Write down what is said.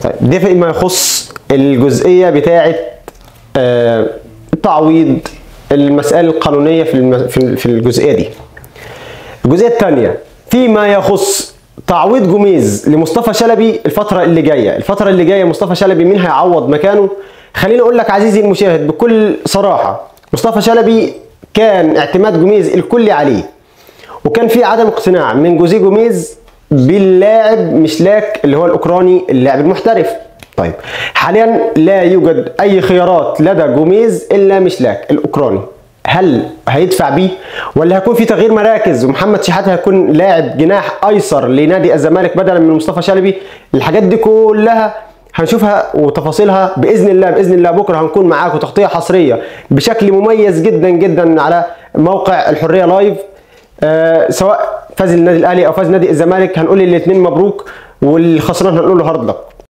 طيب ده فيما يخص الجزئيه بتاعه التعويض، المسائل القانونيه في الجزئيه دي. الجزئيه الثانيه فيما يخص تعويض جوميز لمصطفى شلبي الفتره اللي جايه مصطفى شلبي مين هيعوض مكانه؟ خليني اقول لك عزيزي المشاهد بكل صراحه، مصطفى شلبي كان اعتماد جوميز الكلي عليه، وكان في عدم اقتناع من جوزيه جوميز باللاعب مشلاك اللي هو الاوكراني اللاعب المحترف. طيب حاليا لا يوجد اي خيارات لدى جوميز الا مشلاك الاوكراني. هل هيدفع بيه ولا هيكون في تغيير مراكز ومحمد شحاته هيكون لاعب جناح ايسر لنادي الزمالك بدلا من مصطفى شلبي؟ الحاجات دي كلها هنشوفها وتفاصيلها باذن الله بكره هنكون معاكم تغطيه حصريه بشكل مميز جدا جدا على موقع الحريه لايف. سواء فاز النادي الاهلي او فاز نادي الزمالك هنقول للاثنين مبروك، والخسران هنقول له هارد لك.